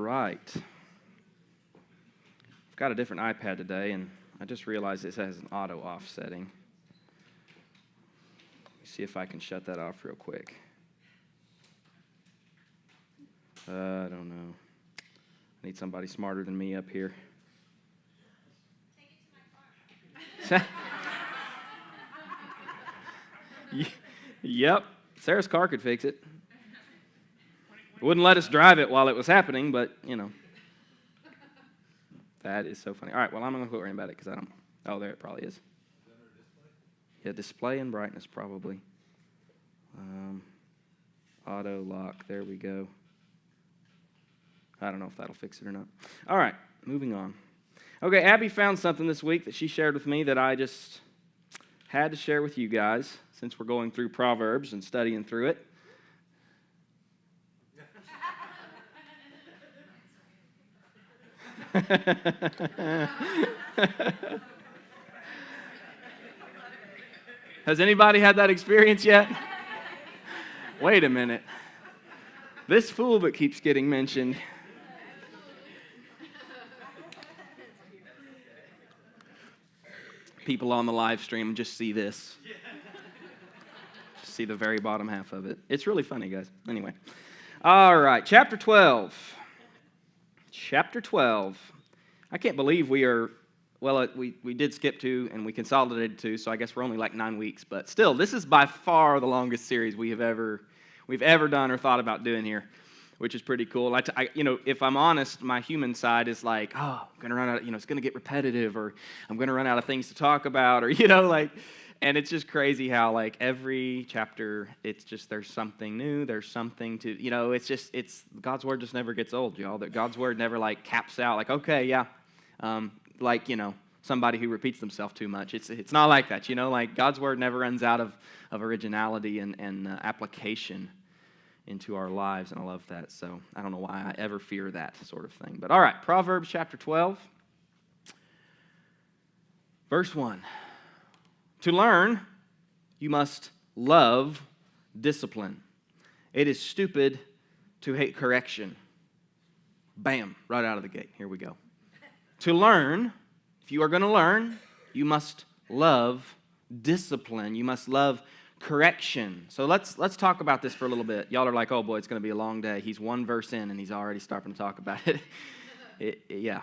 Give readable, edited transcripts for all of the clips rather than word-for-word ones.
right. I've got a different iPad today, and I just realized this has an auto off setting. Let me see if I can shut that off real quick. I don't know. I need somebody smarter than me up here. Take it to my car. Yep, Sarah's car could fix it. Wouldn't let us drive it while it was happening, but, you know. That is so funny. All right, well, I'm not going to quit worrying about it because I don't. Oh, there it probably is. Yeah, display and brightness probably. Auto lock, there we go. I don't know if that'll fix it or not. All right, moving on. Okay, Abby found something this week that she shared with me that I just had to share with you guys since we're going through Proverbs and studying through it. Has anybody had that experience yet? Wait a minute. This fool that keeps getting mentioned. People on the live stream just see this. Just see the very bottom half of it. It's really funny, guys. Anyway. All right, chapter 12. Chapter 12. I can't believe we did skip 2 and we consolidated 2, so I guess we're only like 9 weeks. But still, this is by far the longest series we've ever done or thought about doing here, which is pretty cool. If I'm honest, my human side is like, oh, I'm going to run out, it's going to get repetitive, or I'm going to run out of things to talk about, or, and it's just crazy how, every chapter, it's just, there's something new, there's something to, it's God's Word just never gets old, y'all. That God's Word never, caps out, okay, yeah, somebody who repeats themselves too much. It's not like that, God's Word never runs out of originality and application into our lives, and I love that. So I don't know why I ever fear that sort of thing. But all right, Proverbs chapter 12, verse 1. To learn, you must love discipline. It is stupid to hate correction. Bam, right out of the gate. Here we go. To learn, if you are going to learn, you must love discipline. You must love correction. So let's talk about this for a little bit. Y'all are like, oh boy, it's going to be a long day. He's one verse in and he's already starting to talk about it. Yeah,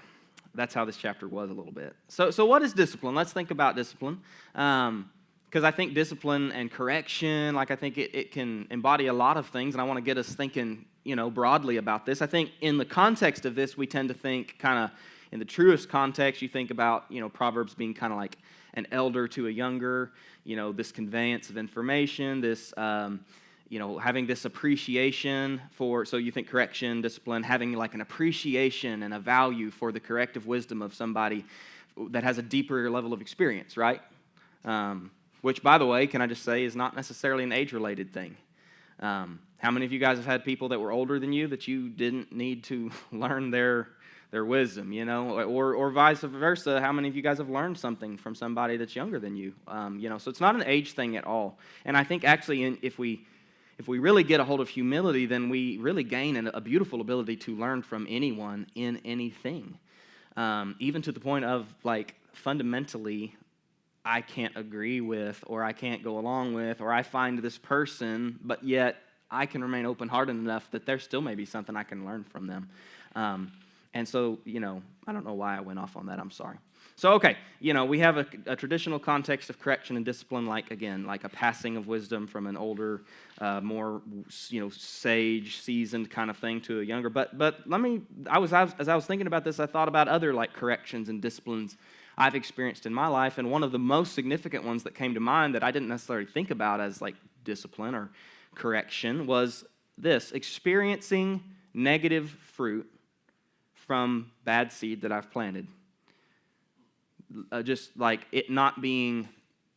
that's how this chapter was a little bit. So what is discipline? Let's think about discipline. Because I think discipline and correction, I think it can embody a lot of things, and I want to get us thinking, broadly about this. I think in the context of this, we tend to think kind of, in the truest context, you think about, Proverbs being kind of like an elder to a younger, this conveyance of information, this, having this appreciation for, so you think correction, discipline, having an appreciation and a value for the corrective wisdom of somebody that has a deeper level of experience, right? Which, by the way, can I just say, is not necessarily an age-related thing. How many of you guys have had people that were older than you that you didn't need to learn their wisdom, or vice versa? How many of you guys have learned something from somebody that's younger than you? So it's not an age thing at all. And I think actually, if we really get a hold of humility, then we really gain a beautiful ability to learn from anyone in anything, even to the point of fundamentally, I can't agree with, or I can't go along with, or I find this person, but yet I can remain open-hearted enough that there still may be something I can learn from them. And so, I don't know why I went off on that. I'm sorry. So, okay, we have a traditional context of correction and discipline, like a passing of wisdom from an older, more, sage, seasoned kind of thing to a younger. But as I was thinking about this, I thought about other corrections and disciplines I've experienced in my life, and one of the most significant ones that came to mind that I didn't necessarily think about as discipline or correction was this: experiencing negative fruit from bad seed that I've planted. Just it not being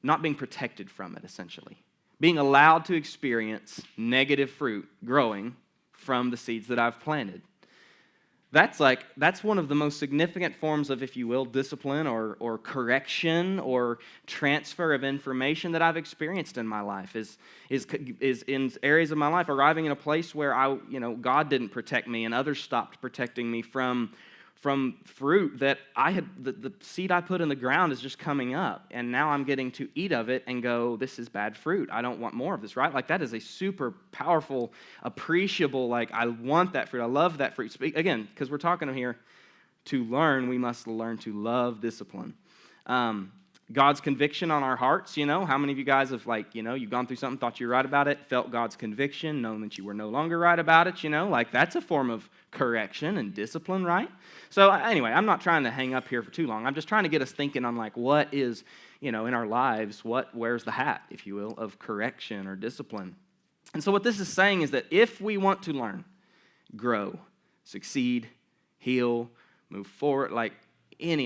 protected from it, essentially. Being allowed to experience negative fruit growing from the seeds that I've planted. That's one of the most significant forms of, if you will, discipline or correction or transfer of information that I've experienced in my life is in areas of my life, arriving in a place where God didn't protect me and others stopped protecting me from fruit that the seed I put in the ground is just coming up, and now I'm getting to eat of it and go, this is bad fruit. I don't want more of this, right? Like, that is a super powerful, appreciable, like, I want that fruit. I love that fruit. Again, because we're talking here, to learn, we must learn to love discipline. God's conviction on our hearts, how many of you guys have, you've gone through something, thought you were right about it, felt God's conviction, known that you were no longer right about it, that's a form of correction and discipline, right? So anyway, I'm not trying to hang up here for too long. I'm just trying to get us thinking on, what is, in our lives, where's the hat, if you will, of correction or discipline. And so what this is saying is that if we want to learn, grow, succeed, heal, move forward,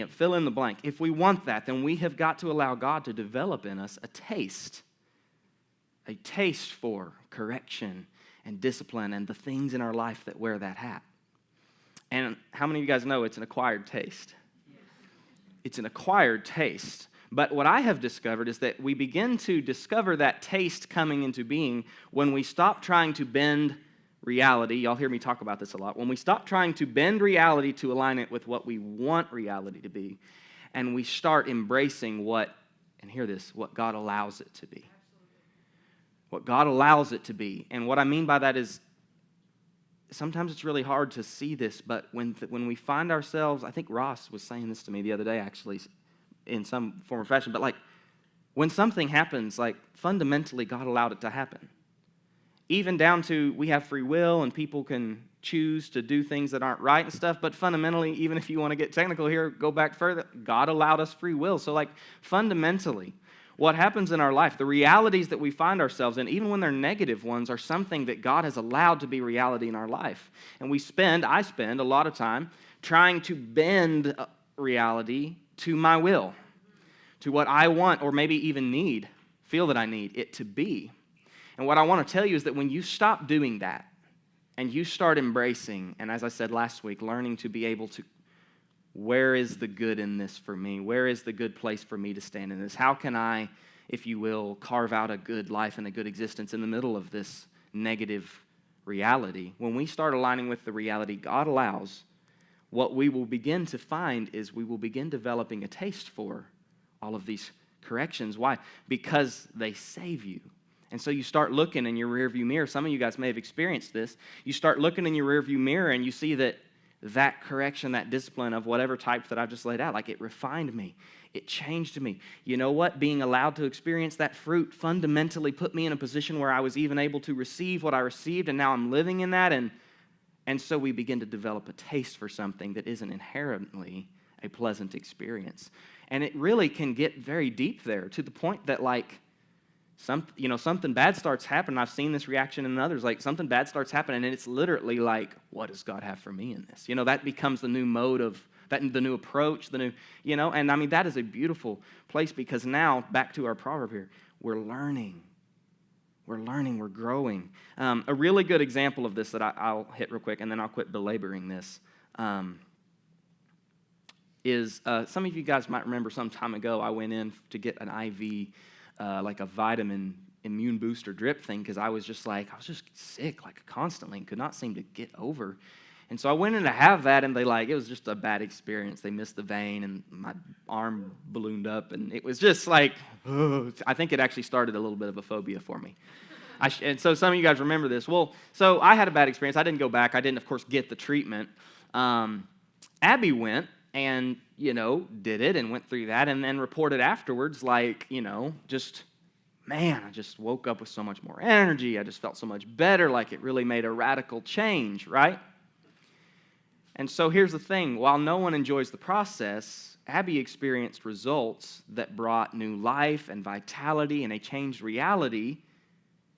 fill in the blank. If we want that, then we have got to allow God to develop in us a taste for correction and discipline and the things in our life that wear that hat. And how many of you guys know it's an acquired taste? It's an acquired taste. But what I have discovered is that we begin to discover that taste coming into being when we stop trying to bend reality. Y'all hear me talk about this a lot. When we stop trying to bend reality to align it with what we want reality to be, and we start embracing what God allows it to be. What God allows it to be. And what I mean by that is, sometimes it's really hard to see this, but when we find ourselves, I think Ross was saying this to me the other day, actually, in some form or fashion, but when something happens, fundamentally God allowed it to happen. Even down to, we have free will and people can choose to do things that aren't right and stuff, but fundamentally, even if you want to get technical here, go back further, God allowed us free will. So fundamentally, what happens in our life, the realities that we find ourselves in, even when they're negative ones, are something that God has allowed to be reality in our life. And I spend a lot of time trying to bend reality to my will, to what I want or maybe even feel that I need it to be. And what I want to tell you is that when you stop doing that and you start embracing, and as I said last week, learning to be able to, where is the good in this for me? Where is the good place for me to stand in this? How can I, if you will, carve out a good life and a good existence in the middle of this negative reality? When we start aligning with the reality God allows, what we will begin to find is we will begin developing a taste for all of these corrections. Why? Because they save you. And so you start looking in your rearview mirror. Some of you guys may have experienced this. You start looking in your rearview mirror and you see that correction, that discipline of whatever type that I've just laid out, it refined me. It changed me. You know what? Being allowed to experience that fruit fundamentally put me in a position where I was even able to receive what I received, and now I'm living in that. And so we begin to develop a taste for something that isn't inherently a pleasant experience. And it really can get very deep there to the point that something bad starts happening. I've seen this reaction in others. Something bad starts happening, and it's literally what does God have for me in this? That becomes the new mode of the new approach, and I mean, that is a beautiful place, because now, back to our proverb here, we're learning, we're growing. A really good example of this that I'll hit real quick, and then I'll quit belaboring this, is some of you guys might remember some time ago, I went in to get an IV, a vitamin immune booster drip thing, because I was just sick, constantly, and could not seem to get over. And so I went in to have that, and it was just a bad experience. They missed the vein, and my arm ballooned up, and it was just I think it actually started a little bit of a phobia for me. And so some of you guys remember this. Well, so I had a bad experience. I didn't go back. I didn't, of course, get the treatment. Abby went and, did it and went through that, and then reported afterwards, I just woke up with so much more energy. I just felt so much better, it really made a radical change, right? And so here's the thing. While no one enjoys the process, Abby experienced results that brought new life and vitality and a changed reality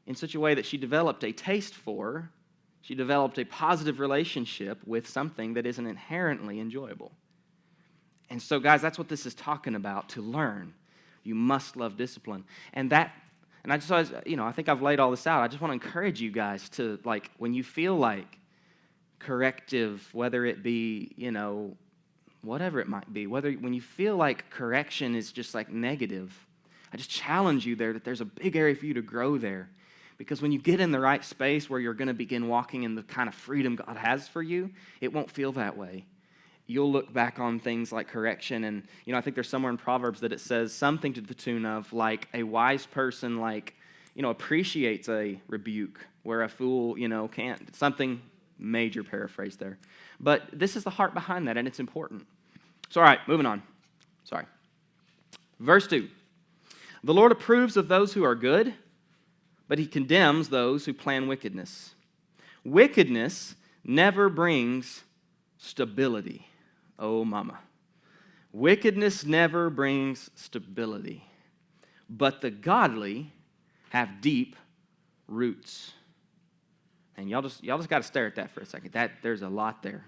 in such a way that she developed a taste for, she developed a positive relationship with something that isn't inherently enjoyable. And so, guys, that's what this is talking about. To learn, you must love discipline. And I think I've laid all this out. I just want to encourage you guys to, when you feel corrective, whether it be, whatever it might be, when you feel like correction is just like negative, I just challenge you there that there's a big area for you to grow there. Because when you get in the right space where you're going to begin walking in the kind of freedom God has for you, it won't feel that way. You'll look back on things like correction, and I think there's somewhere in Proverbs that it says something to the tune of like a wise person appreciates a rebuke, where a fool can't. Something major paraphrase there, but this is the heart behind that, and it's important. So all right, moving on. Sorry. Verse 2. The Lord approves of those who are good, but he condemns those who plan wickedness. Wickedness never brings stability. Oh, mama. Wickedness never brings stability, but the godly have deep roots. And y'all just got to stare at that for a second. There's a lot there.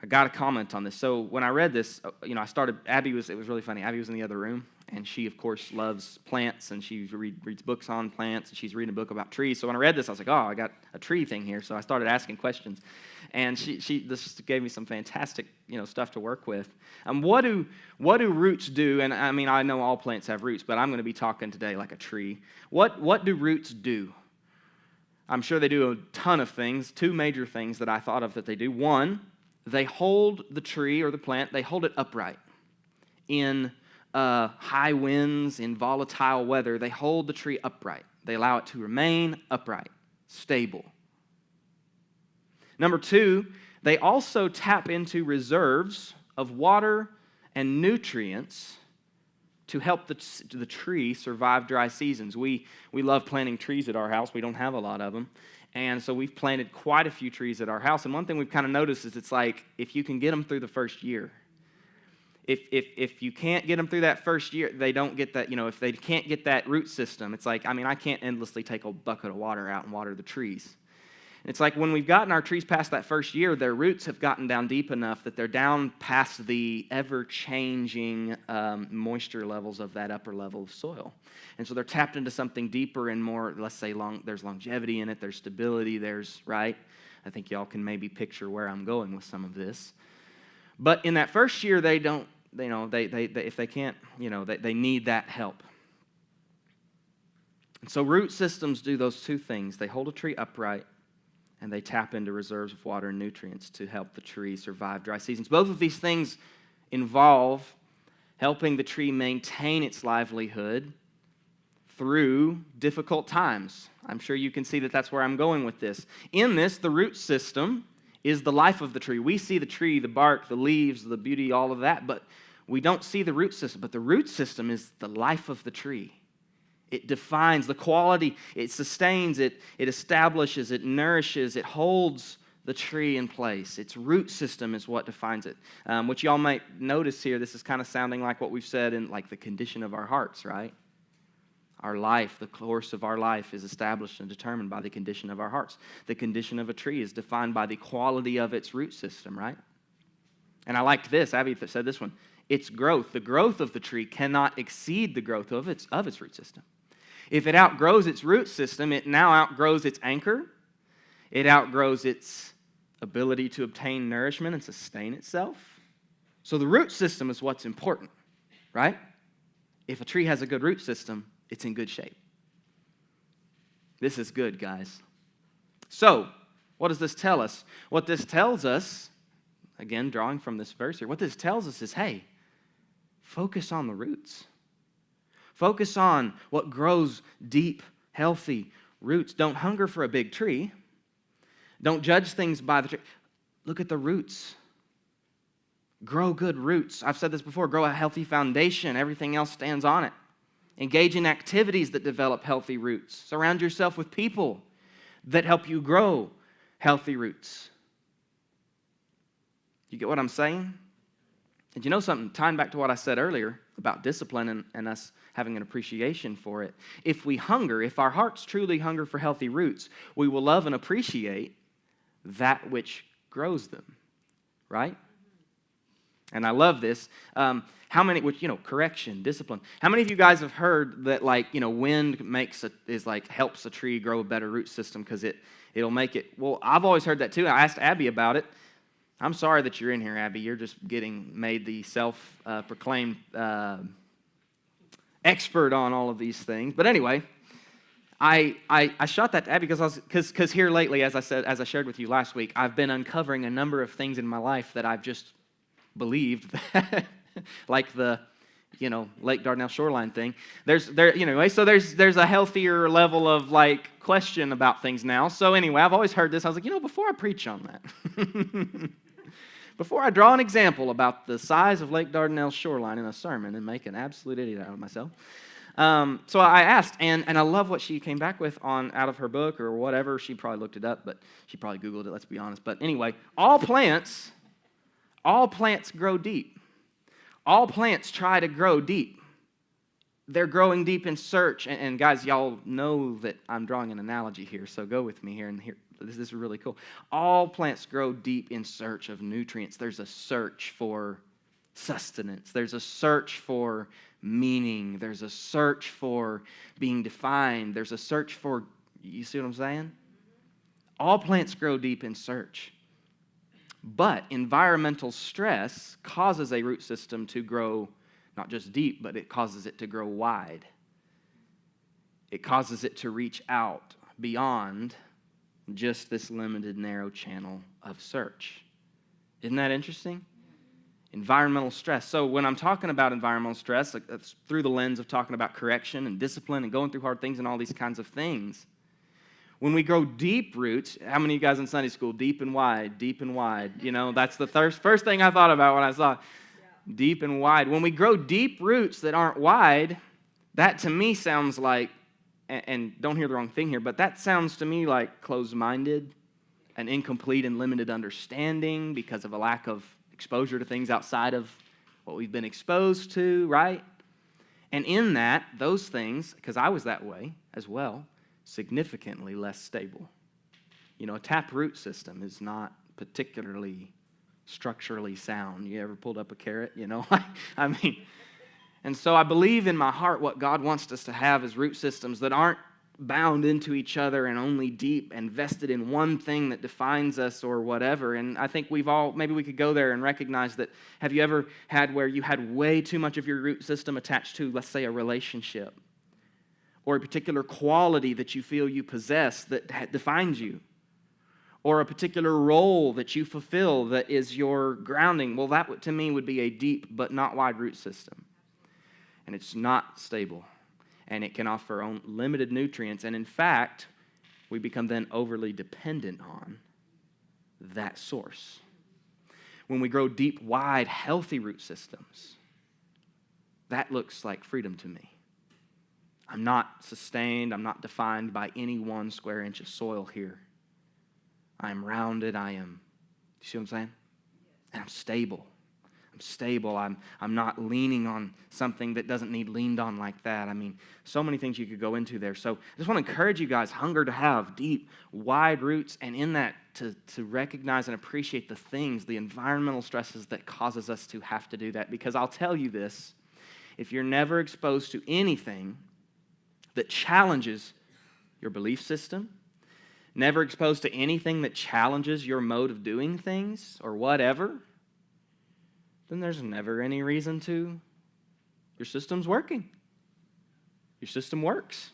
I got to comment on this. So when I read this, it was really funny. Abby was in the other room, and she, of course, loves plants, and she reads books on plants, and she's reading a book about trees. So when I read this, I was like, oh, I got a tree thing here. So I started asking questions, and this gave me some fantastic, stuff to work with. What do roots do? And I mean, I know all plants have roots, but I'm going to be talking today like a tree. What do roots do? I'm sure they do a ton of things. Two major things that I thought of that they do. One, they hold the tree or the plant, they hold it upright. In high winds, in volatile weather, they hold the tree upright. They allow it to remain upright, stable. Number two, they also tap into reserves of water and nutrients to help the tree survive dry seasons. We love planting trees at our house. We don't have a lot of them. And so we've planted quite a few trees at our house. And one thing we've kind of noticed is it's like if you can get them through the first year, if you can't get them through that first year, they don't get that, if they can't get that root system, it's like, I can't endlessly take a bucket of water out and water the trees. It's like when we've gotten our trees past that first year, their roots have gotten down deep enough that they're down past the ever-changing moisture levels of that upper level of soil. And so they're tapped into something deeper and more, let's say, there's longevity in it, there's stability, right? I think y'all can maybe picture where I'm going with some of this. But in that first year, they don't, if they can't, they need that help. And so root systems do those two things. They hold a tree upright, and they tap into reserves of water and nutrients to help the tree survive dry seasons. Both of these things involve helping the tree maintain its livelihood through difficult times. I'm sure you can see that that's where I'm going with this. In this, the root system is the life of the tree. We see the tree, the bark, the leaves, the beauty, all of that, but we don't see the root system. But the root system is the life of the tree. It defines the quality, it sustains it, it establishes, it nourishes, it holds the tree in place. Its root system is what defines it. Which y'all might notice here, this is kind of sounding like what we've said in like the condition of our hearts, right? Our life, the course of our life is established and determined by the condition of our hearts. The condition of a tree is defined by the quality of its root system, right? And I liked this, Abby said this one, its growth. The growth of the tree cannot exceed the growth of its root system. If it outgrows its root system, it now outgrows its anchor. It outgrows its ability to obtain nourishment and sustain itself. So the root system is what's important, right? If a tree has a good root system, it's in good shape. This is good, guys. So, what does this tell us? What this tells us, again, drawing from this verse here, what this tells us is, hey, focus on the roots. Focus on what grows deep, healthy roots. Don't hunger for a big tree. Don't judge things by the tree. Look at the roots. Grow good roots. I've said this before. Grow a healthy foundation. Everything else stands on it. Engage in activities that develop healthy roots. Surround yourself with people that help you grow healthy roots. You get what I'm saying? And you know something? Tying back to what I said earlier about discipline and us having an appreciation for it. If our hearts truly hunger for healthy roots, we will love and appreciate that which grows them, right? And I love this. How many, which, correction, discipline. How many of you guys have heard that, wind helps a tree grow a better root system because it'll make it? Well, I've always heard that too. I asked Abby about it. I'm sorry that you're in here, Abby. You're just getting made the self-proclaimed expert on all of these things. But anyway, I shot that to Abby because here lately, as I shared with you last week, I've been uncovering a number of things in my life that I've just believed that, like the Lake Dardanelle shoreline thing. So there's a healthier level of question about things now. So anyway, I've always heard this. I was like, before I preach on that, before I draw an example about the size of Lake Dardanelle shoreline in a sermon and make an absolute idiot out of myself. So I asked, and I love what she came back with out of her book or whatever. She probably looked it up, but she probably Googled it, let's be honest. But anyway, all plants grow deep. All plants try to grow deep. They're growing deep in search. And guys, y'all know that I'm drawing an analogy here, so go with me here. And here, this is really cool. All plants grow deep in search of nutrients. There's a search for sustenance. There's a search for meaning. There's a search for being defined. There's a search for, you see what I'm saying? All plants grow deep in search. But environmental stress causes a root system to grow not just deep, but it causes it to grow wide. It causes it to reach out beyond just this limited, narrow channel of search. Isn't that interesting? Environmental stress. So when I'm talking about environmental stress, it's through the lens of talking about correction and discipline and going through hard things and all these kinds of things. When we grow deep roots, how many of you guys in Sunday school, deep and wide, deep and wide? That's the first thing I thought about when I saw deep and wide. When we grow deep roots that aren't wide, that to me sounds like, and don't hear the wrong thing here, but that sounds to me like closed-minded, an incomplete and limited understanding because of a lack of exposure to things outside of what we've been exposed to, right? And in that, those things, because I was that way as well, significantly less stable. A taproot system is not particularly structurally sound. You ever pulled up a carrot? And so I believe in my heart what God wants us to have is root systems that aren't bound into each other and only deep and vested in one thing that defines us or whatever. And I think maybe we could go there and recognize that. Have you ever had where you had way too much of your root system attached to, let's say, a relationship or a particular quality that you feel you possess that defines you, or a particular role that you fulfill that is your grounding? Well, that to me would be a deep but not wide root system. And it's not stable. And it can offer limited nutrients. And in fact, we become then overly dependent on that source. When we grow deep, wide, healthy root systems, that looks like freedom to me. I'm not sustained. I'm not defined by any one square inch of soil here. I am rounded. You see what I'm saying? And I'm stable. I'm not leaning on something that doesn't need leaned on like that. So many things you could go into there. So I just want to encourage you guys, hunger to have deep, wide roots, and in that to recognize and appreciate the environmental stresses that causes us to have to do that. Because I'll tell you this, if you're never exposed to anything that challenges your belief system, never exposed to anything that challenges your mode of doing things or whatever, then there's never any reason to. Your system's working. Your system works.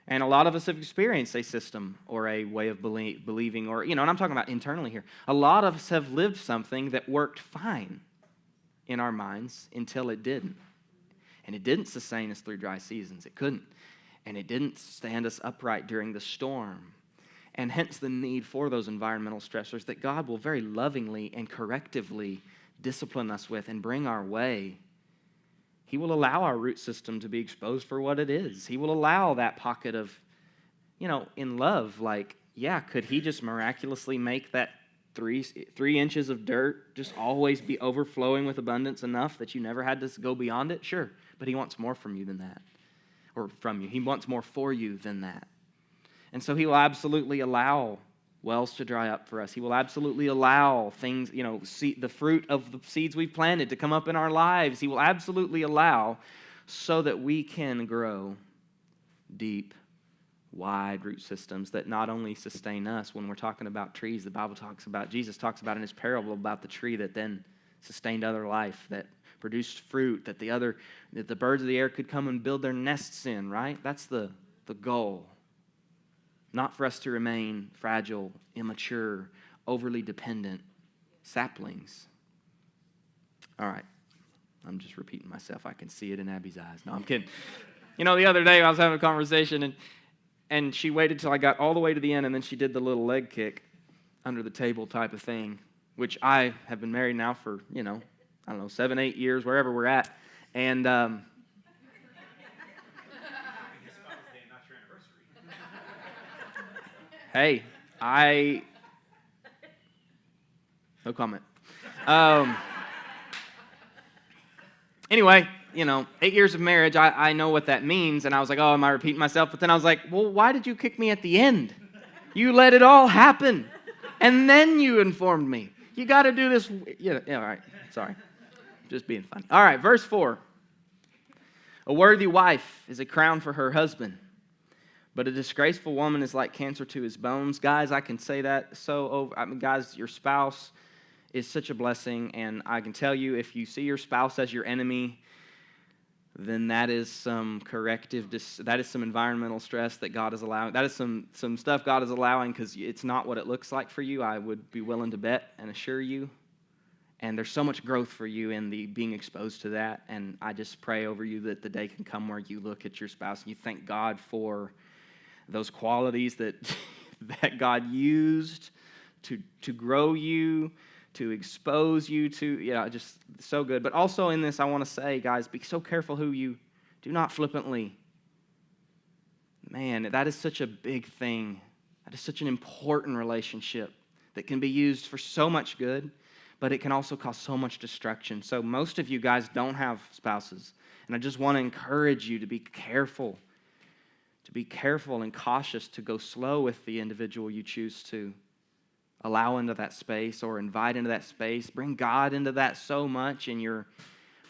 And a lot of us have experienced a system or a way of believing or, and I'm talking about internally here. A lot of us have lived something that worked fine in our minds until it didn't. And it didn't sustain us through dry seasons. It couldn't. And it didn't stand us upright during the storm. And hence the need for those environmental stressors that God will very lovingly and correctively discipline us with and bring our way. He will allow our root system to be exposed for what it is. He will allow that pocket of, in love, could he just miraculously make that 3 inches of dirt just always be overflowing with abundance enough that you never had to go beyond it? Sure, but he wants more from you than that. Or from you. He wants more for you than that. And so he will absolutely allow wells to dry up for us. He will absolutely allow things, the fruit of the seeds we've planted to come up in our lives. He will absolutely allow so that we can grow deep, wide root systems that not only sustain us. When we're talking about trees, the Bible talks about, Jesus talks about in his parable about the tree that then sustained other life, that produced fruit, that the birds of the air could come and build their nests in, right? That's the goal. Not for us to remain fragile, immature, overly dependent saplings. All right. I'm just repeating myself. I can see it in Abby's eyes. No, I'm kidding. The other day I was having a conversation, and she waited till I got all the way to the end, and then she did the little leg kick under the table type of thing, which I have been married now for, 7, 8 years, wherever we're at. And hey, no comment. Anyway, 8 years of marriage, I know what that means, and I was like, oh, am I repeating myself? But then I was like, well, why did you kick me at the end? You let it all happen, and then you informed me. You got to do this. Yeah, all right, sorry. Just being funny. All right, verse 4. A worthy wife is a crown for her husband, but a disgraceful woman is like cancer to his bones. Guys, I can say that guys, your spouse is such a blessing, and I can tell you, if you see your spouse as your enemy, then that is some that is some environmental stress that God is allowing. That is some stuff God is allowing because it's not what it looks like for you. I would be willing to bet and assure you. And there's so much growth for you in the being exposed to that. And I just pray over you that the day can come where you look at your spouse and you thank God for those qualities that that God used to grow you, to expose you to, just so good. But also in this, I want to say, guys, be so careful who you do not flippantly. Man, that is such a big thing. That is such an important relationship that can be used for so much good, but it can also cause so much destruction. So most of you guys don't have spouses, and I just want to encourage you to be careful and cautious, to go slow with the individual you choose to allow into that space or invite into that space. Bring God into that so much, and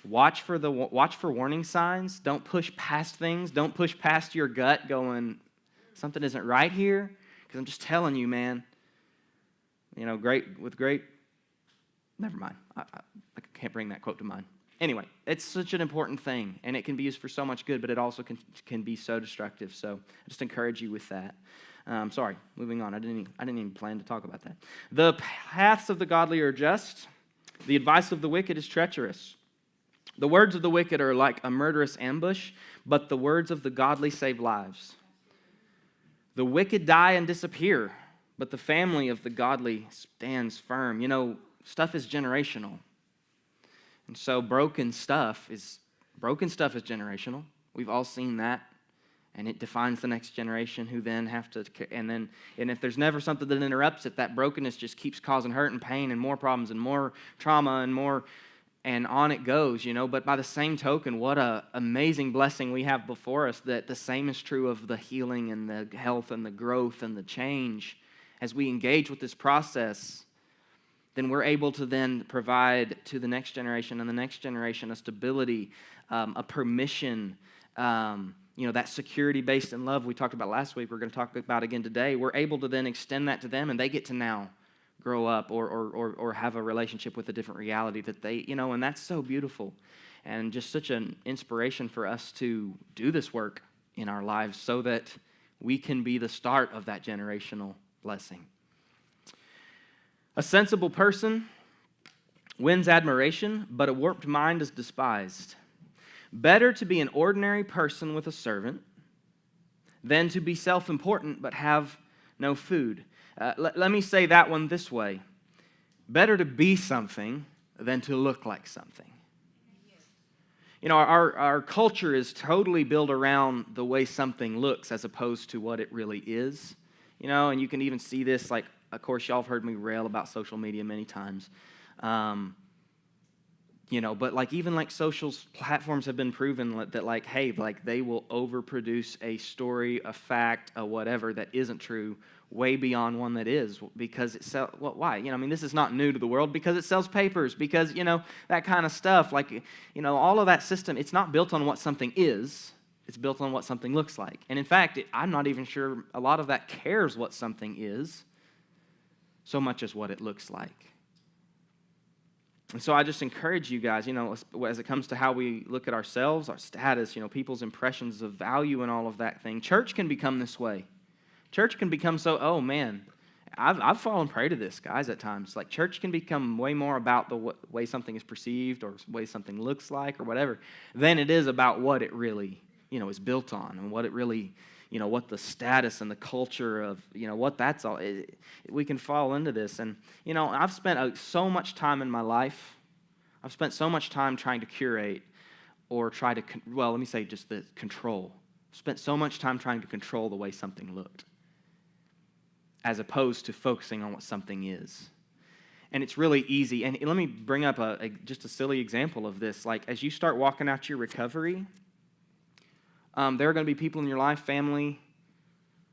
watch for warning signs. Don't push past things. Don't push past your gut going, something isn't right here. Because I'm just telling you, man, never mind. I can't bring that quote to mind. Anyway, it's such an important thing, and it can be used for so much good, but it also can be so destructive. So I just encourage you with that. Sorry, moving on. I didn't even plan to talk about that. The paths of the godly are just. The advice of the wicked is treacherous. The words of the wicked are like a murderous ambush, but the words of the godly save lives. The wicked die and disappear, but the family of the godly stands firm. Stuff is generational. And so broken stuff is generational. We've all seen that. And it defines the next generation, who then have to, and if there's never something that interrupts it, that brokenness just keeps causing hurt and pain and more problems and more trauma and more, and on it goes, But by the same token, what an amazing blessing we have before us, that the same is true of the healing and the health and the growth and the change. As we engage with this process, then we're able to then provide to the next generation and the next generation a stability, a permission, that security based in love we talked about last week, we're going to talk about again today. We're able to then extend that to them, and they get to now grow up or have a relationship with a different reality that they, and that's so beautiful. And just such an inspiration for us to do this work in our lives so that we can be the start of that generational blessing. A sensible person wins admiration, but a warped mind is despised. Better to be an ordinary person with a servant than to be self-important but have no food. Let me say that one this way. Better to be something than to look like something. Our culture is totally built around the way something looks as opposed to what it really is. And you can even see this, of course, y'all have heard me rail about social media many times. But like even like social platforms have been proven that like, hey, like they will overproduce a story, a fact, a whatever that isn't true way beyond one that is, because it sells. Well, why? This is not new to the world, because it sells papers, because that kind of stuff. Like all of that system. It's not built on what something is. It's built on what something looks like. And in fact, I'm not even sure a lot of that cares what something is, so much as what it looks like. And so I just encourage you guys, as it comes to how we look at ourselves, our status, people's impressions of value and all of that thing. Church can become this way. Church can become so, oh man, I've fallen prey to this, guys, at times. Like church can become way more about the way something is perceived or the way something looks like or whatever than it is about what it really, is built on and what it really, what the status and the culture of, what that's all. We can fall into this. And, I've spent so much time in my life. I've spent so much time trying to curate or try to, let me say just the control. I've spent so much time trying to control the way something looked, as opposed to focusing on what something is. And it's really easy. And let me bring up just a silly example of this. Like, as you start walking out your recovery, there are going to be people in your life, family,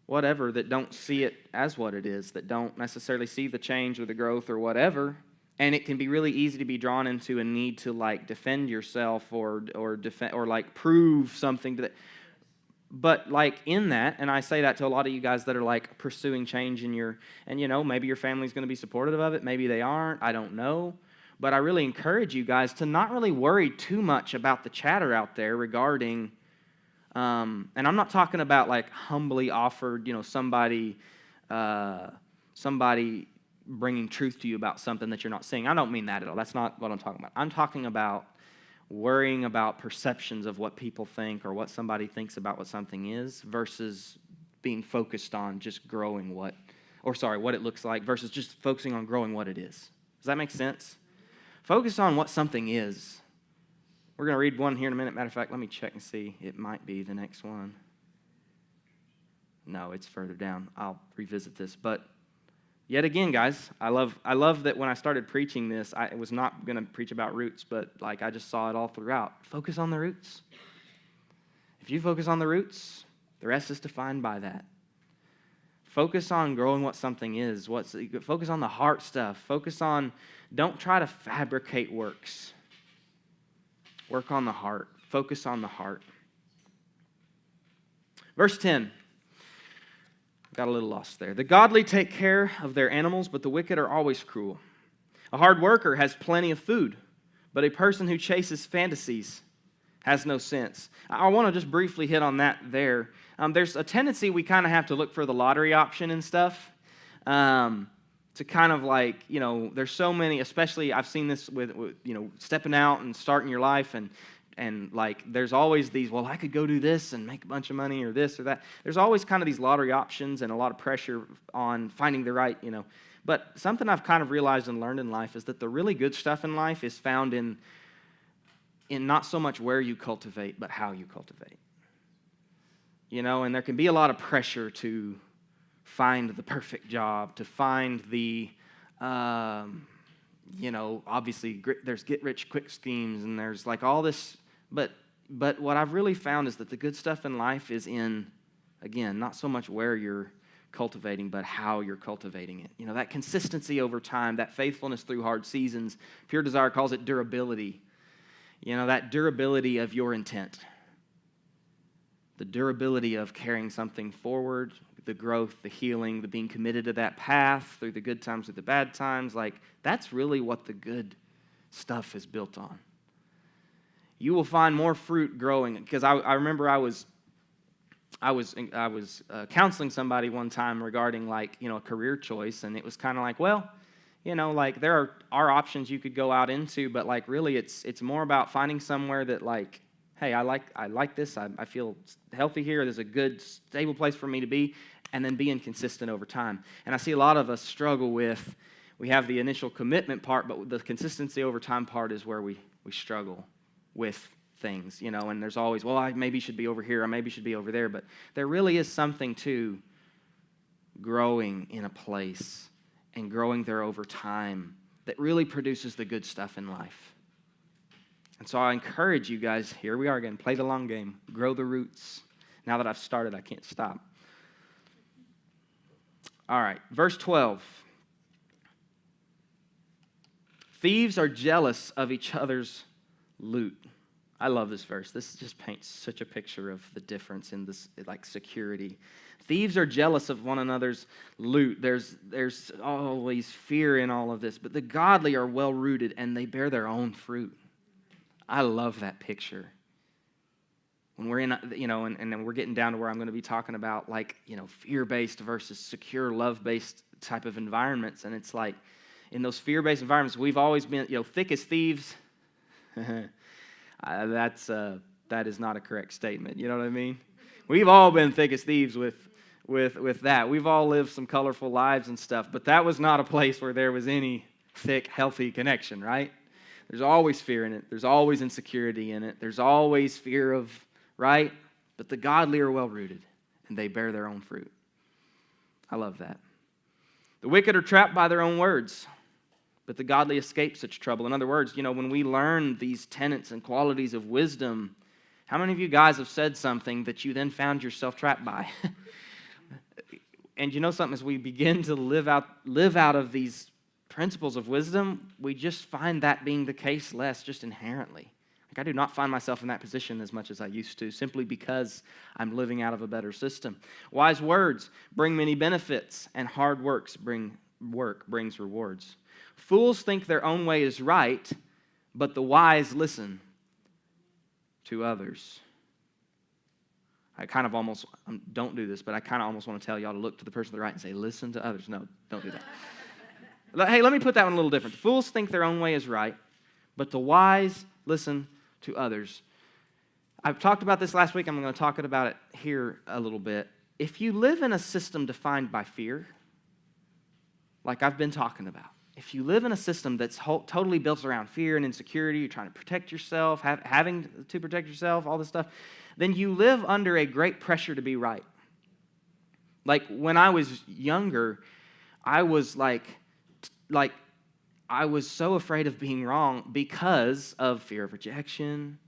whatever, that don't see it as what it is, that don't necessarily see the change or the growth or whatever. And it can be really easy to be drawn into a need to, like, defend yourself or defend or like prove something to that. But like in that, and I say that to a lot of you guys that are like pursuing change and maybe your family's going to be supportive of it, maybe they aren't, I don't know. But I really encourage you guys to not really worry too much about the chatter out there regarding, and I'm not talking about like humbly offered, somebody bringing truth to you about something that you're not seeing. I don't mean that at all. That's not what I'm talking about. I'm talking about worrying about perceptions of what people think or what somebody thinks about what something is versus being focused on just growing what it looks like versus just focusing on growing what it is. Does that make sense? Focus on what something is. We're going to read one here in a minute. Matter of fact, let me check and see. It might be the next one. No, it's further down. I'll revisit this. But yet again, guys, I love that when I started preaching this, I was not going to preach about roots, but like I just saw it all throughout. Focus on the roots. If you focus on the roots, the rest is defined by that. Focus on growing what something is. Focus on the heart stuff. Don't try to fabricate works. Work on the heart. Focus on the heart. Verse 10. Got a little lost there. The godly take care of their animals, but the wicked are always cruel. A hard worker has plenty of food, but a person who chases fantasies has no sense. I want to just briefly hit on that there. There's a tendency we kind of have to look for the lottery option and stuff to kind of like, there's so many, especially I've seen this with stepping out and starting your life and like there's always these, well, I could go do this and make a bunch of money or this or that. There's always kind of these lottery options and a lot of pressure on finding the right, But something I've kind of realized and learned in life is that the really good stuff in life is found in not so much where you cultivate, but how you cultivate. And there can be a lot of pressure to find the perfect job, to find the, obviously there's get-rich-quick schemes and there's like all this. But what I've really found is that the good stuff in life is in, again, not so much where you're cultivating, but how you're cultivating it. That consistency over time, that faithfulness through hard seasons. Pure Desire calls it durability. That durability of your intent. The durability of carrying something forward, the growth, the healing, the being committed to that path through the good times or the bad times. Like, that's really what the good stuff is built on. You will find more fruit growing. Because I remember I was counseling somebody one time regarding like, a career choice. And it was kind of like, well, like there are options you could go out into. But like really it's more about finding somewhere that like, hey, I like this. I feel healthy here. There's a good, stable place for me to be. And then being consistent over time. And I see a lot of us struggle with, we have the initial commitment part, but the consistency over time part is where we struggle with things, and there's always, well, I maybe should be over here, I maybe should be over there, but there really is something to growing in a place and growing there over time that really produces the good stuff in life. And so I encourage you guys, here we are again, play the long game, grow the roots. Now that I've started, I can't stop. All right, verse 12. Thieves are jealous of each other's loot. I love this verse. This just paints such a picture of the difference in this, like, security. Thieves are jealous of one another's loot. There's always fear in all of this, but the godly are well-rooted and they bear their own fruit. I love that picture. When we're in, and then we're getting down to where I'm going to be talking about, like, fear-based versus secure, love-based type of environments, and it's like, in those fear-based environments, we've always been, thick as thieves. That is not a correct statement. You know what I mean? We've all been thick as thieves with that. We've all lived some colorful lives and stuff, but that was not a place where there was any thick, healthy connection, right? There's always fear in it. There's always insecurity in it. There's always fear of, right? But the godly are well-rooted, and they bear their own fruit. I love that. The wicked are trapped by their own words, but the godly escape such trouble. In other words, when we learn these tenets and qualities of wisdom, how many of you guys have said something that you then found yourself trapped by? And you know something, as we begin to live out of these principles of wisdom, we just find that being the case less, just inherently. Like, I do not find myself in that position as much as I used to, simply because I'm living out of a better system. Wise words bring many benefits, and hard work brings rewards. Fools think their own way is right, but the wise listen to others. I kind of almost, don't do this, but I kind of almost want to tell y'all to look to the person to the right and say, listen to others. No, don't do that. Hey, let me put that one a little different. The fools think their own way is right, but the wise listen to others. I've talked about this last week. I'm going to talk about it here a little bit. If you live in a system defined by fear, like I've been talking about, if you live in a system that's totally built around fear and insecurity, you're trying to protect yourself, having to protect yourself, all this stuff, then you live under a great pressure to be right. Like, when I was younger, I was I was so afraid of being wrong because of fear of rejection.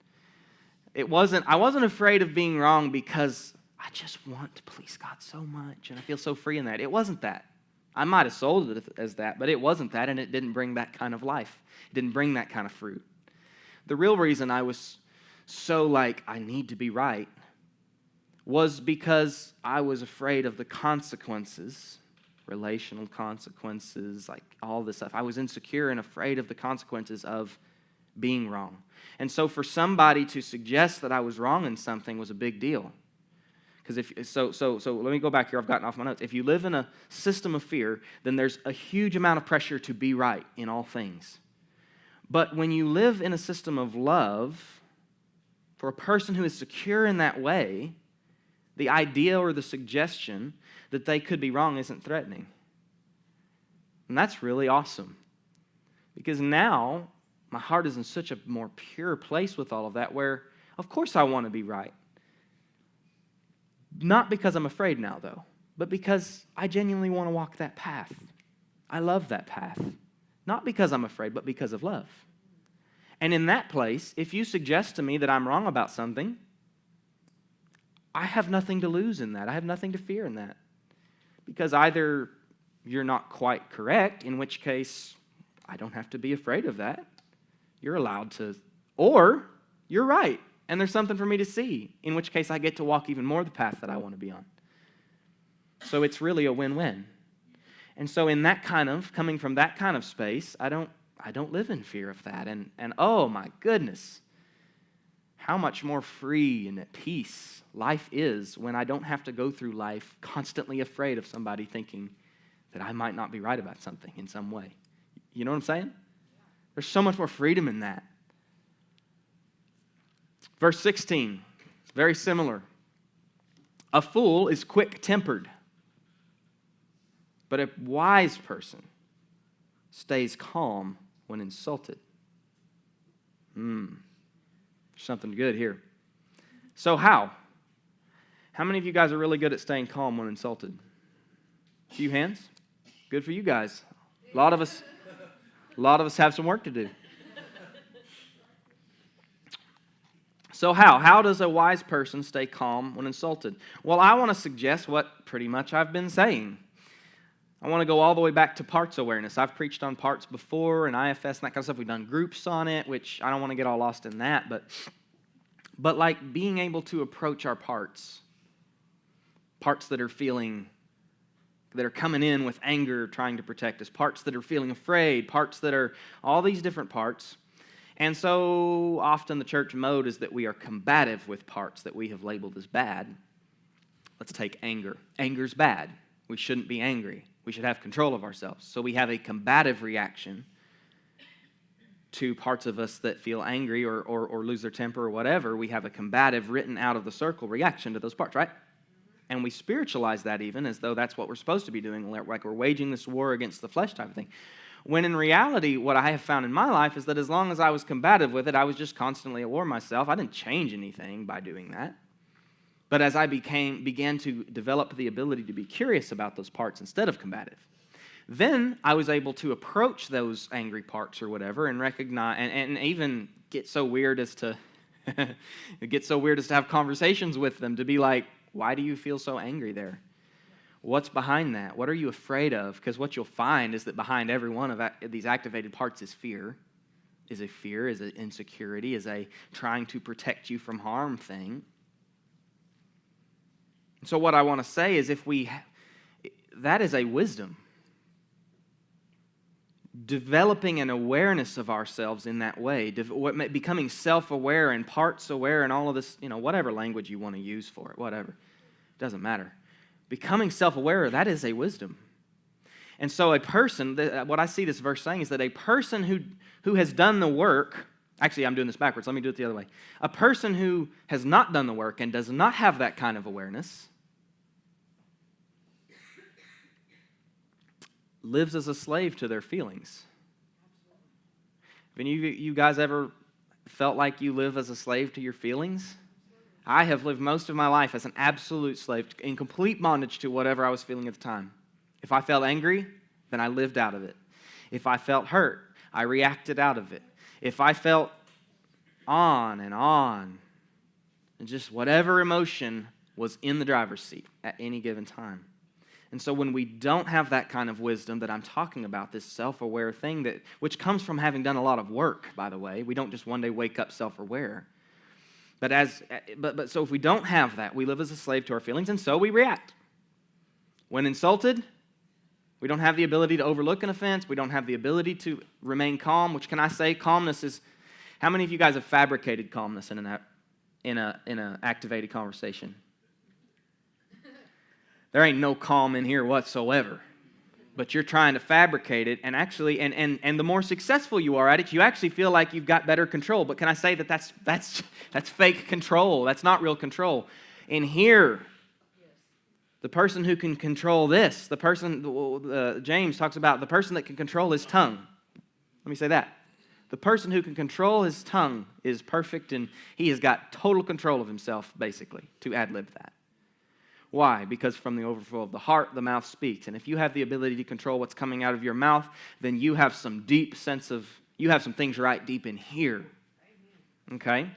I wasn't afraid of being wrong because I just want to please God so much, and I feel so free in that. It wasn't that. I might have sold it as that, but it wasn't that, and it didn't bring that kind of life. It didn't bring that kind of fruit. The real reason I was so I need to be right was because I was afraid of the consequences, relational consequences, like all this stuff. I was insecure and afraid of the consequences of being wrong. And so for somebody to suggest that I was wrong in something was a big deal. Because so let me go back here. I've gotten off my notes. If you live in a system of fear, then there's a huge amount of pressure to be right in all things. But when you live in a system of love, for a person who is secure in that way, the idea or the suggestion that they could be wrong isn't threatening. And that's really awesome. Because now my heart is in such a more pure place with all of that, where, of course, I want to be right. Not because I'm afraid now, though, but because I genuinely want to walk that path. I love that path. Not because I'm afraid, but because of love. And in that place, if you suggest to me that I'm wrong about something, I have nothing to lose in that. I have nothing to fear in that. Because either you're not quite correct, in which case I don't have to be afraid of that. You're allowed to. Or you're right, and there's something for me to see, in which case I get to walk even more the path that I want to be on. So it's really a win-win. And so in that coming from that kind of space, I don't live in fear of that. And oh my goodness, how much more free and at peace life is when I don't have to go through life constantly afraid of somebody thinking that I might not be right about something in some way. You know what I'm saying? There's so much more freedom in that. Verse 16, very similar. A fool is quick-tempered, but a wise person stays calm when insulted. Something good here. So how? How many of you guys are really good at staying calm when insulted? A few hands? Good for you guys. A lot of us have some work to do. So how does a wise person stay calm when insulted? Well, I want to suggest what pretty much I've been saying. I want to go all the way back to parts awareness. I've preached on parts before and IFS and that kind of stuff. We've done groups on it, which I don't want to get all lost in that, but like being able to approach our parts that are coming in with anger, trying to protect us, parts that are feeling afraid, parts that are all these different parts. And so often the church mode is that we are combative with parts that we have labeled as bad. Let's take anger. Anger's bad. We shouldn't be angry. We should have control of ourselves. So we have a combative reaction to parts of us that feel angry or lose their temper or whatever. We have a combative, written out of the circle reaction to those parts, right? And we spiritualize that even as though that's what we're supposed to be doing, like we're waging this war against the flesh type of thing. When in reality, what I have found in my life is that as long as I was combative with it, I was just constantly at war myself. I didn't change anything by doing that. But as I began to develop the ability to be curious about those parts instead of combative, then I was able to approach those angry parts or whatever and recognize and even get so weird as to have conversations with them, to be like, why do you feel so angry there? What's behind that? What are you afraid of? Because what you'll find is that behind every one of these activated parts is fear, is an insecurity, is a trying to protect you from harm thing. So what I want to say is that is a wisdom. Developing an awareness of ourselves in that way, becoming self-aware and parts-aware and all of this, whatever language you want to use for it, whatever. It doesn't matter. Becoming self-aware, that is a wisdom. And so a person, what I see this verse saying is that a person who has done the work, actually I'm doing this backwards, let me do it the other way. A person who has not done the work and does not have that kind of awareness lives as a slave to their feelings. Have any of you guys ever felt like you live as a slave to your feelings? I have lived most of my life as an absolute slave, in complete bondage to whatever I was feeling at the time. If I felt angry, then I lived out of it. If I felt hurt, I reacted out of it. If I felt on, and just whatever emotion was in the driver's seat at any given time. And so when we don't have that kind of wisdom that I'm talking about, this self-aware thing, which comes from having done a lot of work, by the way. We don't just one day wake up self-aware. But so if we don't have that, we live as a slave to our feelings, and so we react. When insulted, we don't have the ability to overlook an offense. We don't have the ability to remain calm, which, can I say, calmness is... How many of you guys have fabricated calmness in an activated conversation? There ain't no calm in here whatsoever. But you're trying to fabricate it, and actually, and the more successful you are at it, you actually feel like you've got better control. But can I say that that's fake control? That's not real control. In here, the person who can control this, James talks about the person that can control his tongue. Let me say that. The person who can control his tongue is perfect, and he has got total control of himself, basically, to ad-lib that. Why? Because from the overflow of the heart, the mouth speaks. And if you have the ability to control what's coming out of your mouth, then you have some things right deep in here. Okay?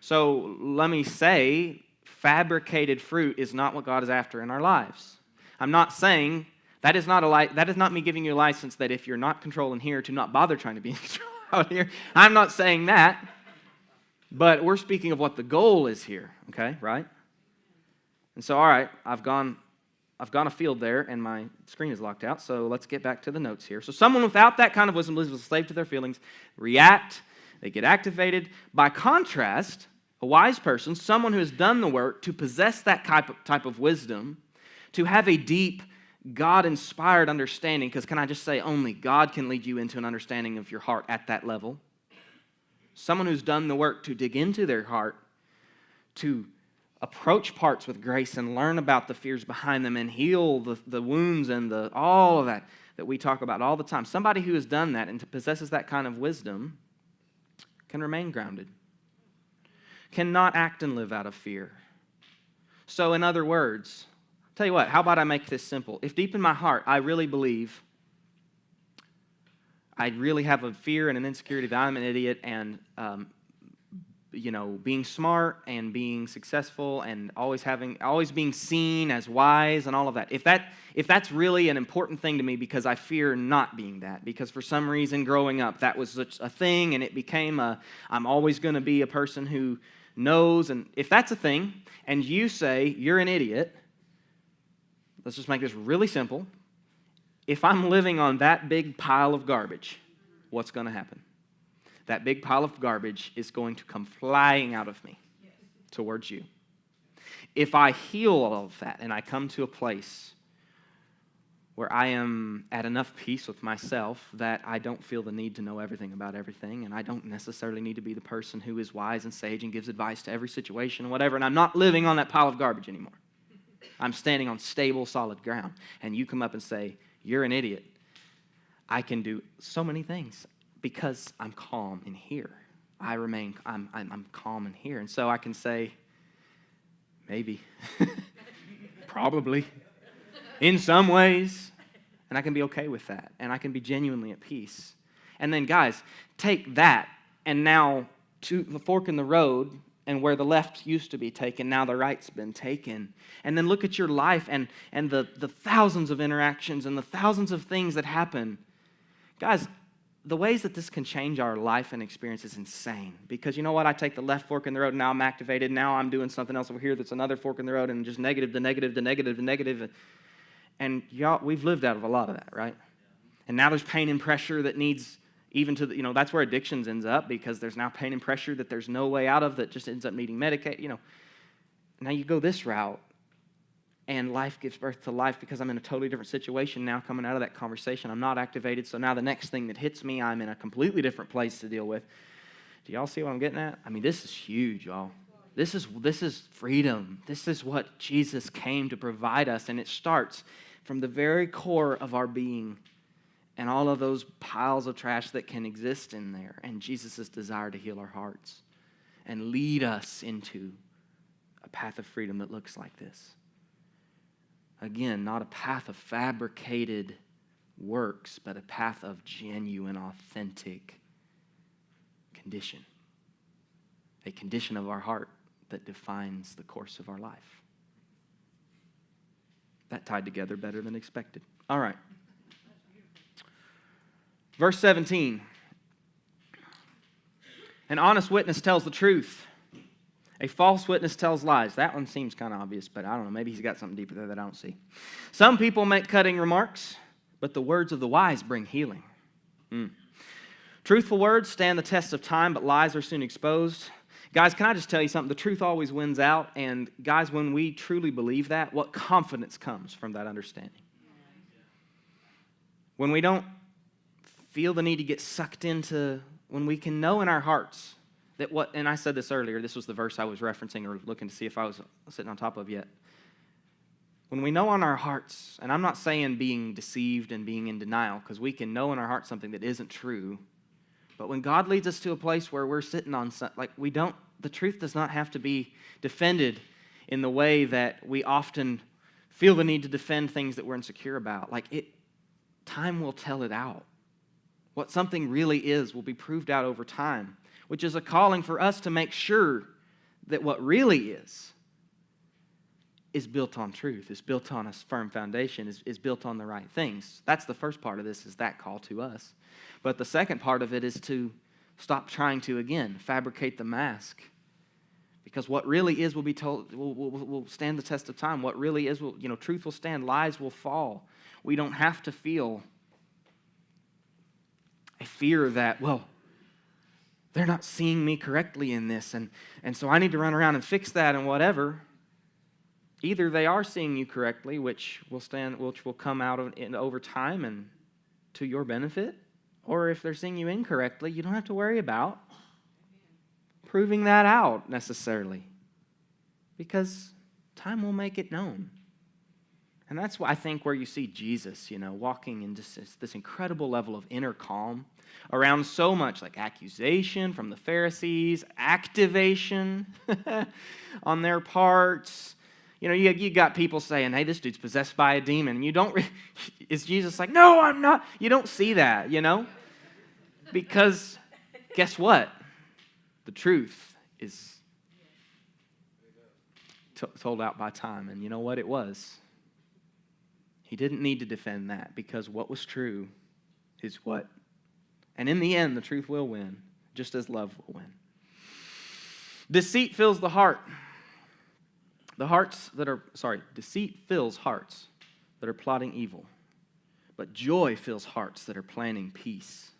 So let me say, fabricated fruit is not what God is after in our lives. I'm not saying, that is not me giving you a license that if you're not controlling here, to not bother trying to be in control out here. I'm not saying that. But we're speaking of what the goal is here. Okay? Right? And so, all right, I've gone afield there, and my screen is locked out, so let's get back to the notes here. So someone without that kind of wisdom lives as a slave to their feelings, react, they get activated. By contrast, a wise person, someone who has done the work to possess that type of wisdom, to have a deep, God-inspired understanding, because can I just say, only God can lead you into an understanding of your heart at that level. Someone who's done the work to dig into their heart, to approach parts with grace and learn about the fears behind them and heal the wounds and all of that we talk about all the time. Somebody who has done that and possesses that kind of wisdom can remain grounded, cannot act and live out of fear. So in other words, I'll tell you what, how about I make this simple? If deep in my heart I really believe I really have a fear and an insecurity that I'm an idiot and being smart and being successful and always being seen as wise and all of that. If that's really an important thing to me, because I fear not being that, because for some reason growing up that was such a thing and it became I'm always going to be a person who knows, and if that's a thing and you say you're an idiot, let's just make this really simple. If I'm living on that big pile of garbage, what's going to happen? That big pile of garbage is going to come flying out of me towards you. If I heal all of that and I come to a place where I am at enough peace with myself that I don't feel the need to know everything about everything, and I don't necessarily need to be the person who is wise and sage and gives advice to every situation or whatever, and I'm not living on that pile of garbage anymore. I'm standing on stable, solid ground, and you come up and say, you're an idiot. I can do so many things because I'm calm in here. I'm calm in here. And so I can say, maybe, probably, in some ways, and I can be okay with that, and I can be genuinely at peace. And then, guys, take that, and now to the fork in the road, and where the left used to be taken, now the right's been taken. And then look at your life and the thousands of interactions and the thousands of things that happen. Guys, the ways that this can change our life and experience is insane. Because you know what? I take the left fork in the road, and now I'm activated. Now I'm doing something else over here that's another fork in the road, and just negative to negative to negative to negative. And y'all, we've lived out of a lot of that, right? And now there's pain and pressure that needs... even to that's where addictions ends up, because there's now pain and pressure that there's no way out of, that just ends up needing Medicaid. Now you go this route, and life gives birth to life because I'm in a totally different situation now coming out of that conversation. I'm not activated, so now the next thing that hits me, I'm in a completely different place to deal with. Do y'all see what I'm getting at? I mean, this is huge, y'all. This is freedom. This is what Jesus came to provide us, and it starts from the very core of our being and all of those piles of trash that can exist in there, and Jesus' desire to heal our hearts and lead us into a path of freedom that looks like this. Again, not a path of fabricated works, but a path of genuine, authentic condition. A condition of our heart that defines the course of our life. That tied together better than expected. All right. Verse 17. An honest witness tells the truth. A false witness tells lies. That one seems kind of obvious, but I don't know. Maybe he's got something deeper there that I don't see. Some people make cutting remarks, but the words of the wise bring healing. Truthful words stand the test of time, but lies are soon exposed. Guys, can I just tell you something? The truth always wins out. And guys, when we truly believe that, what confidence comes from that understanding? When we don't feel the need to get sucked into, when we can know in our hearts that what, and I said this earlier, this was the verse I was referencing or looking to see if I was sitting on top of yet. When we know in our hearts, and I'm not saying being deceived and being in denial, because we can know in our hearts something that isn't true, but when God leads us to a place where we're sitting on something, the truth does not have to be defended in the way that we often feel the need to defend things that we're insecure about. Time will tell it out. What something really is will be proved out over time, which is a calling for us to make sure that what really is built on truth, is built on a firm foundation, is built on the right things. That's the first part of this, is that call to us. But the second part of it is to stop trying to, again, fabricate the mask. Because what really is will be told, will stand the test of time. What really is, truth will stand, lies will fall. We don't have to feel a fear that, they're not seeing me correctly in this, and so I need to run around and fix that and whatever. Either they are seeing you correctly, which will come out over time and to your benefit, or if they're seeing you incorrectly, you don't have to worry about proving that out necessarily, because time will make it known. And that's why I think where you see Jesus, walking in this incredible level of inner calm around so much like accusation from the Pharisees, activation on their parts. You got people saying, hey, this dude's possessed by a demon. And you don't, is Jesus like, no, I'm not. You don't see that, Because guess what? The truth is told out by time. And you know what it was? He didn't need to defend that because what was true is what? And in the end, the truth will win, just as love will win. Deceit fills the heart. Deceit fills hearts that are plotting evil, but joy fills hearts that are planning peace.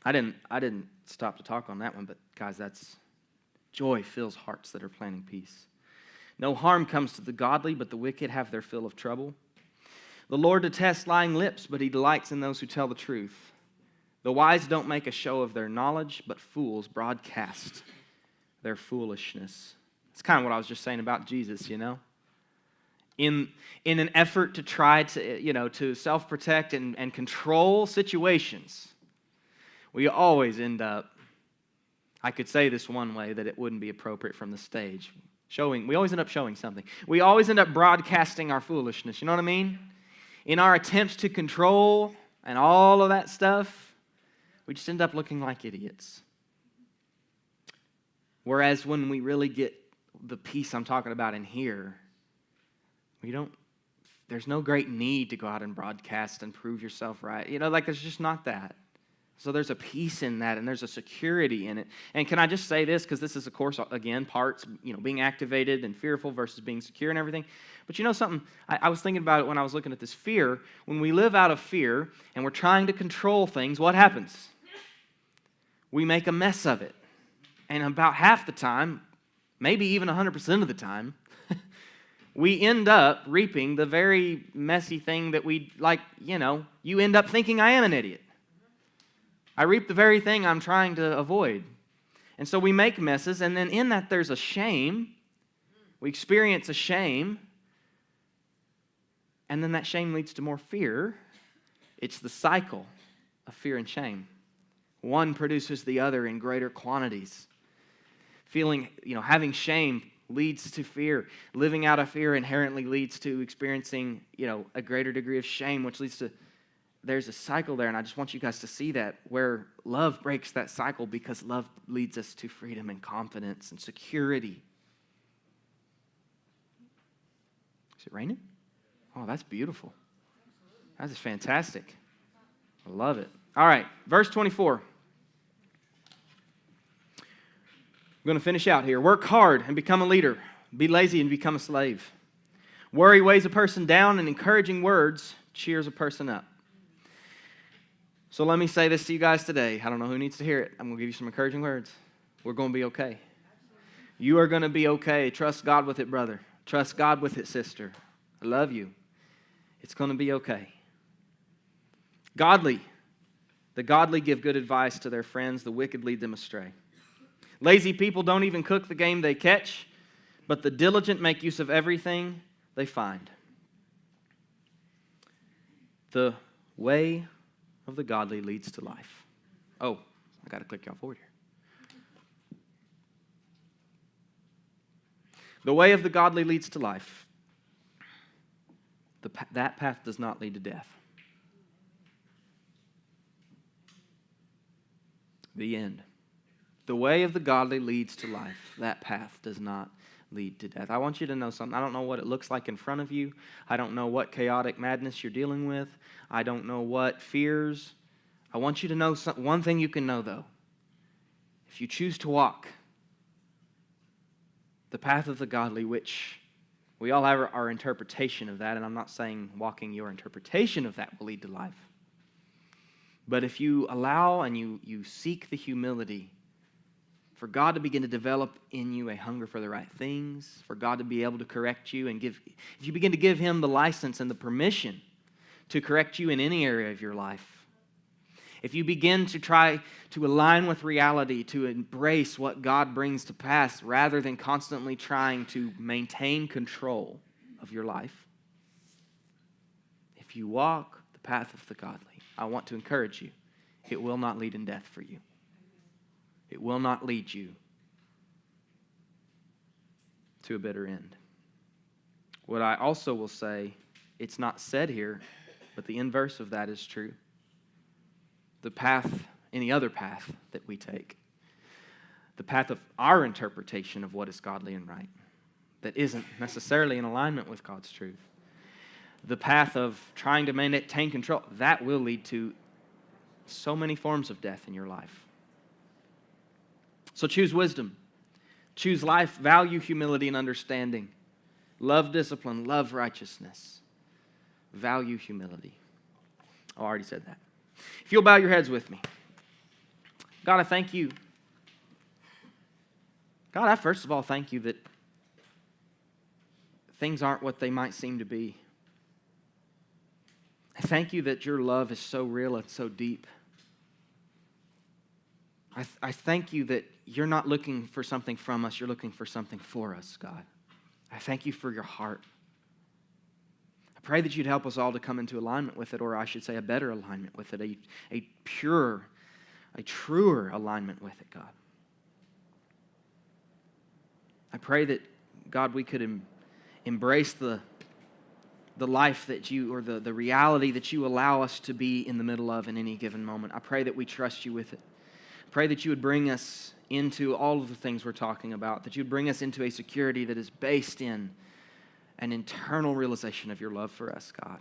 I didn't stop to talk on that one, but guys, that's joy fills hearts that are planning peace. No harm comes to the godly, but the wicked have their fill of trouble. The Lord detests lying lips, but he delights in those who tell the truth. The wise don't make a show of their knowledge, but fools broadcast their foolishness. It's kind of what I was just saying about Jesus, you know. In an effort to try to, to self-protect and control situations, we always end up, I could say this one way that it wouldn't be appropriate from the stage. We always end up showing something. We always end up broadcasting our foolishness, you know what I mean? In our attempts to control and all of that stuff, we just end up looking like idiots. Whereas when we really get the peace I'm talking about in here, there's no great need to go out and broadcast and prove yourself right. There's just not that. So there's a peace in that, and there's a security in it. And can I just say this, because this is, of course, again, parts, being activated and fearful versus being secure and everything. But you know something? I was thinking about it when I was looking at this fear. When we live out of fear and we're trying to control things, what happens? We make a mess of it. And about half the time, maybe even 100% of the time, we end up reaping the very messy thing that you end up thinking I am an idiot. I reap the very thing I'm trying to avoid. And so we make messes, and then in that there's a shame. We experience a shame, and then that shame leads to more fear. It's the cycle of fear and shame. One produces the other in greater quantities. Having shame leads to fear. Living out of fear inherently leads to experiencing, a greater degree of shame, which leads to, there's a cycle there, and I just want you guys to see that, where love breaks that cycle because love leads us to freedom and confidence and security. Is it raining? Oh, that's beautiful. That is fantastic. I love it. All right, verse 24. I'm going to finish out here. Work hard and become a leader. Be lazy and become a slave. Worry weighs a person down, and encouraging words cheers a person up. So let me say this to you guys today. I don't know who needs to hear it. I'm going to give you some encouraging words. We're going to be okay. You are going to be okay. Trust God with it, brother. Trust God with it, sister. I love you. It's going to be okay. The godly give good advice to their friends. The wicked lead them astray. Lazy people don't even cook the game they catch, but the diligent make use of everything they find. The way of the godly leads to life. Oh, I got to click y'all forward here. The way of the godly leads to life. That path does not lead to death. The end. The way of the godly leads to life. That path does not lead to death. I want you to know something. I don't know what it looks like in front of you. I don't know what chaotic madness you're dealing with. I don't know what fears. I want you to know one thing you can know, though. If you choose to walk the path of the godly, which we all have our interpretation of that, and I'm not saying walking your interpretation of that will lead to life. But if you allow and you seek the humility for God to begin to develop in you a hunger for the right things, for God to be able to correct you and if you begin to give Him the license and the permission to correct you in any area of your life, if you begin to try to align with reality, to embrace what God brings to pass rather than constantly trying to maintain control of your life, if you walk the path of the godly, I want to encourage you, it will not lead in death for you. It will not lead you to a bitter end. What I also will say, it's not said here, but the inverse of that is true. The path, any other path that we take, the path of our interpretation of what is godly and right that isn't necessarily in alignment with God's truth. The path of trying to maintain control, that will lead to so many forms of death in your life. So choose wisdom. Choose life, value humility and understanding. Love discipline, love righteousness. Value humility. Oh, I already said that. If you'll bow your heads with me. God, I thank you. God, I first of all thank you that things aren't what they might seem to be. I thank you that your love is so real and so deep. I thank you that you're not looking for something from us, you're looking for something for us, God. I thank you for your heart. I pray that you'd help us all to come into alignment with it, or I should say a better alignment with it, a purer, a truer alignment with it, God. I pray that, God, we could embrace the life that you, or the reality that you allow us to be in the middle of in any given moment. I pray that we trust you with it. I pray that you would bring us into all of the things we're talking about, that you'd bring us into a security that is based in an internal realization of your love for us, God.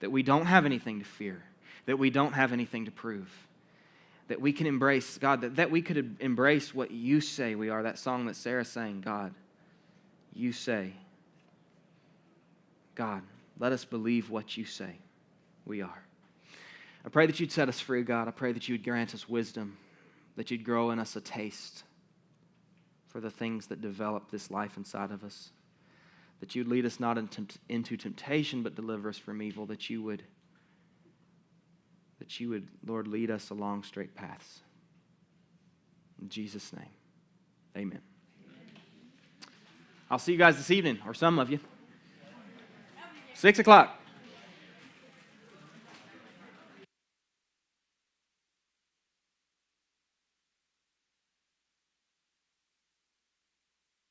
That we don't have anything to fear, that we don't have anything to prove, that we can embrace, God, that we could embrace what you say we are. That song that Sarah sang, God, you say. God, let us believe what you say we are. I pray that you'd set us free, God. I pray that you would grant us wisdom, that you'd grow in us a taste for the things that develop this life inside of us, that you'd lead us not into temptation, but deliver us from evil, that you would, Lord, lead us along straight paths. In Jesus' name, amen. I'll see you guys this evening, or some of you. 6 o'clock.